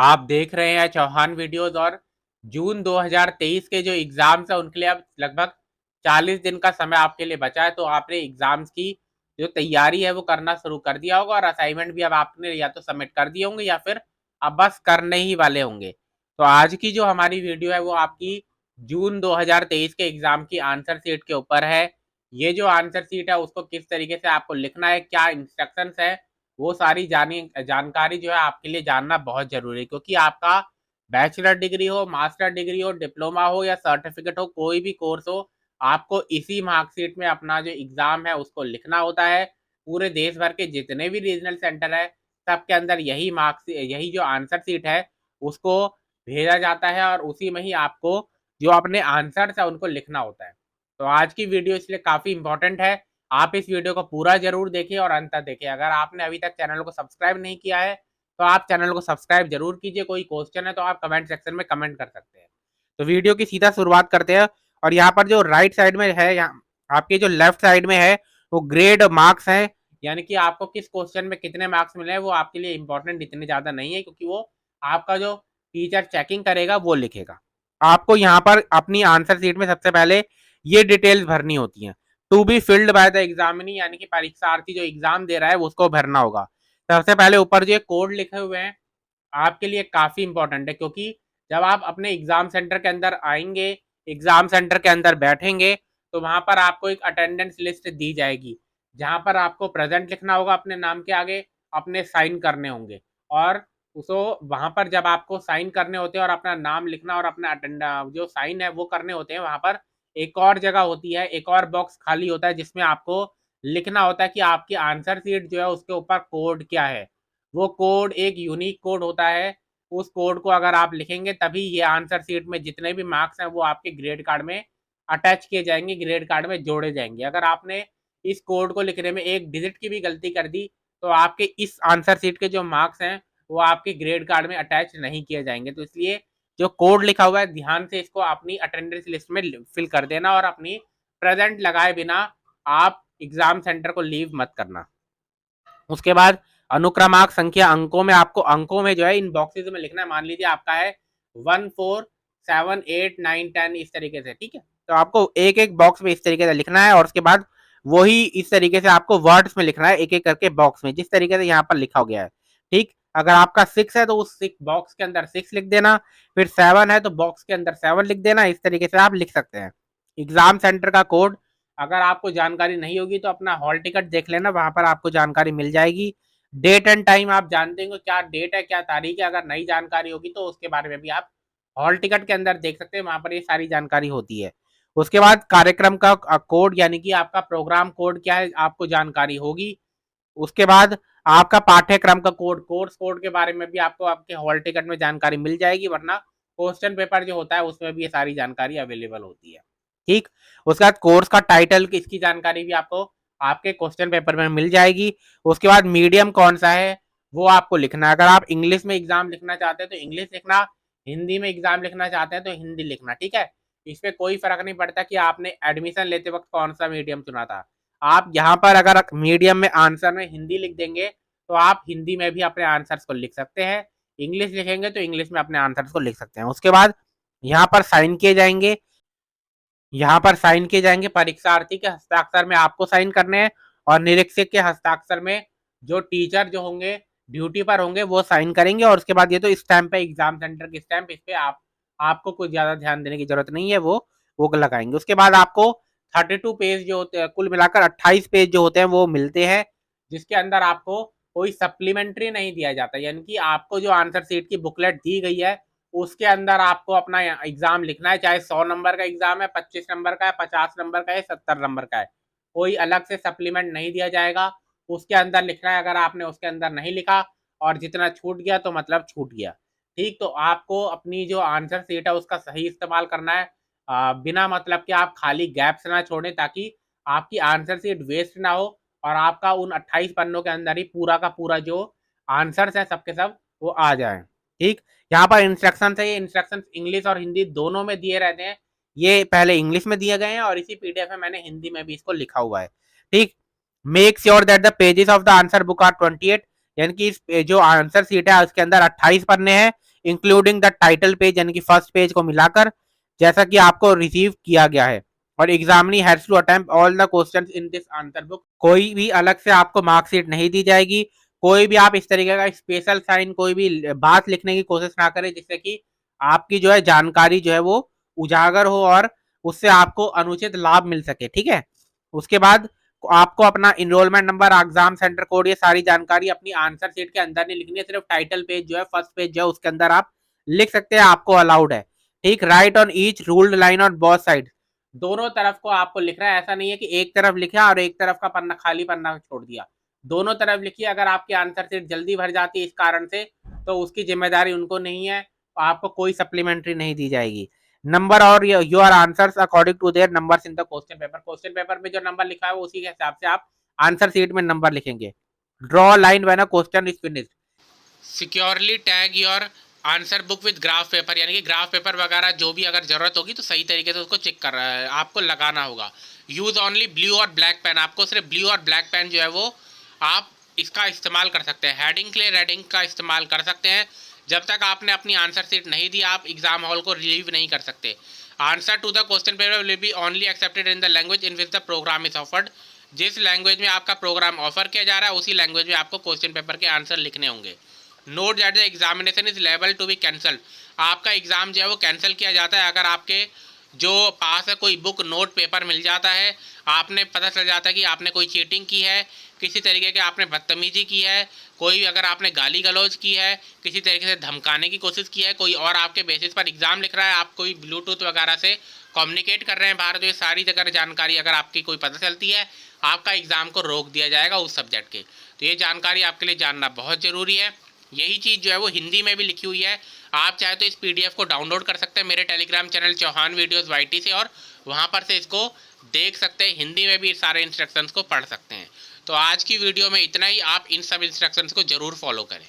आप देख रहे हैं चौहान वीडियोस। और जून 2023 के जो एग्जाम्स है उनके लिए अब लगभग 40 दिन का समय आपके लिए बचा है। तो आपने एग्जाम्स की जो तैयारी है वो करना शुरू कर दिया होगा और असाइनमेंट भी अब आपने या तो सबमिट कर दिए होंगे या फिर अब बस करने ही वाले होंगे। तो आज की जो हमारी वीडियो है वो आपकी जून 2023 के एग्जाम की आंसर शीट के ऊपर है। ये जो आंसर शीट है उसको किस तरीके से आपको लिखना है, क्या इंस्ट्रक्शंस है, वो सारी जानकारी जो है आपके लिए जानना बहुत जरूरी है। क्योंकि आपका बैचलर डिग्री हो, मास्टर डिग्री हो, डिप्लोमा हो या सर्टिफिकेट हो, कोई भी कोर्स हो, आपको इसी मार्कशीट में अपना जो एग्जाम है उसको लिखना होता है। पूरे देश भर के जितने भी रीजनल सेंटर है सबके अंदर यही जो आंसर शीट है उसको भेजा जाता है और उसी में ही आपको जो अपने आंसर है उनको लिखना होता है। तो आज की वीडियो इसलिए काफी इंपॉर्टेंट है। आप इस वीडियो को पूरा जरूर देखिए और अंत तक देखिए। अगर आपने अभी तक चैनल को सब्सक्राइब नहीं किया है तो आप चैनल को सब्सक्राइब जरूर कीजिए। कोई क्वेश्चन है तो आप कमेंट सेक्शन में कमेंट कर सकते हैं। तो वीडियो की सीधा शुरुआत करते हैं। और यहाँ पर जो राइट साइड में है, यहाँ आपके जो लेफ्ट साइड में है वो ग्रेड मार्क्स है, यानी कि आपको किस क्वेश्चन में कितने मार्क्स मिले हैं वो आपके लिए इंपॉर्टेंट इतने ज्यादा नहीं है, क्योंकि वो आपका जो टीचर चेकिंग करेगा वो लिखेगा। आपको यहाँ पर अपनी आंसर शीट में सबसे पहले ये डिटेल्स भरनी होती हैं। To be filled by the examinee, यानी कि परीक्षार्थी जो एग्जाम दे रहा है उसको भरना होगा। सबसे पहले ऊपर जो कोड लिखे हुए हैं आपके लिए काफी इंपॉर्टेंट है, क्योंकि जब आप अपने एग्जाम सेंटर के अंदर आएंगे, एग्जाम सेंटर के अंदर बैठेंगे, तो वहां पर आपको एक अटेंडेंस लिस्ट दी जाएगी जहां पर आपको प्रेजेंट लिखना होगा अपने नाम के आगे, अपने साइन करने होंगे। और उसको वहां पर जब आपको साइन करने होते हैं और अपना नाम लिखना और अपना जो साइन है वो करने होते हैं, वहां पर एक और जगह होती है, एक और बॉक्स खाली होता है जिसमें आपको लिखना होता है कि आपकी आंसर शीट जो है उसके ऊपर कोड क्या है। वो कोड एक यूनिक कोड होता है। उस कोड को अगर आप लिखेंगे तभी ये आंसर शीट में जितने भी मार्क्स हैं वो आपके ग्रेड कार्ड में अटैच किए जाएंगे, ग्रेड कार्ड में जोड़े जाएंगे। अगर आपने इस कोड को लिखने में एक डिजिट की भी गलती कर दी तो आपके इस आंसर शीट के जो मार्क्स हैं वो आपके ग्रेड कार्ड में अटैच नहीं किए जाएंगे। तो इसलिए जो कोड लिखा हुआ है ध्यान से इसको अपनी अटेंडेंस लिस्ट में फिल कर देना और अपनी प्रेजेंट लगाए बिना आप एग्जाम सेंटर को लीव मत करना। उसके बाद अनुक्रमांक संख्या अंकों में, आपको अंकों में जो है इन बॉक्सेस में लिखना है। मान लीजिए आपका है 1 4 7 8 9 10 इस तरीके से, ठीक है। तो आपको एक एक बॉक्स में इस तरीके से लिखना है और उसके बाद वही इस तरीके से आपको वर्ड्स में लिखना है, एक एक करके बॉक्स में, जिस तरीके से यहाँ पर लिखा गया है। ठीक, अगर आपका 6 है तो उस 6 बॉक्स के अंदर 6 लिख देना, फिर 7 है तो बॉक्स के अंदर 7 लिख देना। इस तरीके से आप लिख सकते हैं। एग्जाम सेंटर का कोड अगर आपको जानकारी नहीं होगी तो अपना हॉल टिकट देख लेना, वहां पर आपको जानकारी मिल जाएगी। डेट एंड टाइम आप जानते होंगे, क्या डेट है क्या तारीख है। अगर नई जानकारी होगी तो उसके बारे में भी आप हॉल टिकट के अंदर देख सकते हैं, वहां पर ये सारी जानकारी होती है। उसके बाद कार्यक्रम का कोड, यानी कि आपका प्रोग्राम कोड क्या है आपको जानकारी होगी। उसके बाद आपका पाठ्यक्रम का कोड, कोर्स कोड के बारे में भी आपको आपके हॉल टिकट में जानकारी मिल जाएगी, वरना क्वेश्चन पेपर जो होता है उसमें भी ये सारी जानकारी अवेलेबल होती है। ठीक, उसके बाद कोर्स का टाइटल, इसकी जानकारी भी आपको आपके क्वेश्चन पेपर में मिल जाएगी। उसके बाद मीडियम कौन सा है वो आपको लिखना है। अगर आप इंग्लिश में एग्जाम लिखना चाहते हैं तो इंग्लिश लिखना, हिंदी में एग्जाम लिखना चाहते हैं तो हिंदी लिखना, ठीक है। इसमें कोई फर्क नहीं पड़ता कि आपने एडमिशन लेते वक्त कौन सा मीडियम चुना था। आप यहाँ पर अगर मीडियम में आंसर में हिंदी लिख देंगे तो आप हिंदी में भी अपने आंसर्स को लिख सकते हैं, इंग्लिश लिखेंगे तो इंग्लिश में अपने आंसर्स को लिख सकते हैं। उसके बाद यहाँ पर साइन किए जाएंगे, यहाँ पर साइन किए जाएंगे परीक्षार्थी के हस्ताक्षर में आपको साइन करने हैं और निरीक्षक के हस्ताक्षर में जो टीचर जो होंगे ड्यूटी पर होंगे वो साइन करेंगे। और उसके बाद ये तो स्टैंप है, एग्जाम सेंटर की स्टैंप, इस पे आपको कुछ ज्यादा ध्यान देने की जरूरत नहीं है, वो लगाएंगे। उसके बाद आपको 32 पेज जो होते हैं, कुल मिलाकर 28 पेज जो होते हैं वो मिलते हैं, जिसके अंदर आपको कोई सप्लीमेंट्री नहीं दिया जाता। यानी कि आपको जो आंसर शीट की बुकलेट दी गई है उसके अंदर आपको अपना एग्जाम लिखना है, चाहे 100 नंबर का एग्जाम है, 25 नंबर का है, 50 नंबर का है, 70 नंबर का है, कोई अलग से सप्लीमेंट नहीं दिया जाएगा। उसके अंदर लिखना है। अगर आपने उसके अंदर नहीं लिखा और जितना छूट गया तो मतलब छूट गया। ठीक, तो आपको अपनी जो आंसर शीट है उसका सही इस्तेमाल करना है, बिना मतलब कि आप खाली गैप्स ना छोड़ें, ताकि आपकी आंसर शीट वेस्ट ना हो और आपका उन 28 पन्नों के अंदर ही पूरा का पूरा जो आंसर्स है सबके सब वो आ जाए। ठीक, यहाँ पर इंस्ट्रक्शन है, ये इंस्ट्रक्शन इंग्लिश और हिंदी दोनों में दिए रहते हैं। ये पहले इंग्लिश में दिए गए हैं और इसी पीडीएफ में मैंने हिंदी में भी इसको लिखा हुआ है। ठीक, make sure that the pages of the answer book are 28, यानी कि इस जो आंसर सीट है उसके अंदर 28 पन्ने हैं, इंक्लूडिंग द टाइटल पेज यानी कि फर्स्ट पेज को मिलाकर, जैसा कि आपको रिसीव किया गया है। और examinee has to attempt all the questions in this answer book. कोई भी अलग से आपको मार्कशीट नहीं दी जाएगी। कोई भी आप इस तरीके का स्पेशल साइन, कोई भी बात लिखने की कोशिश ना करें जिससे कि आपकी जो है जानकारी जो है वो उजागर हो और उससे आपको अनुचित लाभ मिल सके। ठीक है, उसके बाद आपको अपना enrolment number, exam centre code, ये सारी जानकारी अपनी आंसर सीट के अंदर नहीं लिखनी है, सिर्फ टाइटल पेज जो है, फर्स्ट पेज जो है उसके अंदर आप लिख सकते हैं, आपको अलाउड है। ठीक, right on each ruled line on both side, दोनों तरफ को आपको लिखना है। ऐसा नहीं है कि एक तरफ लिखा और एक तरफ का पन्ना खाली पन्ना छोड़ दिया, दोनों तरफ लिखिए। अगर आपकी आंसर सीट जल्दी भर जाती है इस कारण से, तो उसकी जिम्मेदारी उनको नहीं है, आपको कोई सप्लीमेंट्री नहीं दी जाएगी। नंबर और your answers according to their numbers in the question paper, question paper में जो नंबर लिखा है वो उसी के हिसाब से आप आंसर सीट में नंबर लिखेंगे। Draw line when a question is finished. Securely tag your answer book with graph paper, यानी कि ग्राफ पेपर वगैरह जो भी अगर जरूरत होगी तो सही तरीके से उसको चेक कर आपको लगाना होगा। यूज ओनली ब्लू और ब्लैक पेन, आपको सिर्फ ब्लू और ब्लैक पेन जो है वो आप इसका इस्तेमाल कर सकते हैं। हेडिंग के लिए रेड इंक का इस्तेमाल कर सकते हैं। जब तक आपने अपनी आंसर सीट नहीं दी आप एग्जाम हॉल को रिलीव नहीं कर सकते। Answer to the question paper will be only accepted in the language in which the programme is offered, जिस लैंग्वेज में आपका प्रोग्राम ऑफर किया जा रहा है उसी लैंग्वेज में आपको क्वेश्चन पेपर के आंसर लिखने होंगे। Note that the examination is liable to be cancel, आपका एग्जाम जो है वो कैंसिल किया जाता है अगर आपके जो पास है कोई बुक नोट पेपर मिल जाता है, आपने पता चल जाता है कि आपने कोई चीटिंग की है, किसी तरीके के आपने बदतमीजी की है, कोई अगर आपने गाली गलौज की है, किसी तरीके से धमकाने की कोशिश की है, कोई और आपके बेसिस पर एग्जाम लिख रहा है, आप कोई ब्लूटूथ वगैरह से कम्युनिकेट कर रहे हैं बाहर, तो ये सारी जगह जानकारी अगर आपकी कोई पता चलती है आपका एग्जाम को रोक दिया जाएगा उस सब्जेक्ट के। तो ये जानकारी आपके लिए जानना बहुत ज़रूरी है। यही चीज़ जो है वो हिंदी में भी लिखी हुई है, आप चाहे तो इस पीडीएफ को डाउनलोड कर सकते हैं मेरे Telegram channel Chauhan videos YT से, और वहाँ पर से इसको देख सकते हैं, हिंदी में भी सारे इंस्ट्रक्शंस को पढ़ सकते हैं। तो आज की वीडियो में इतना ही, आप इन सब इंस्ट्रक्शंस को ज़रूर फॉलो करें।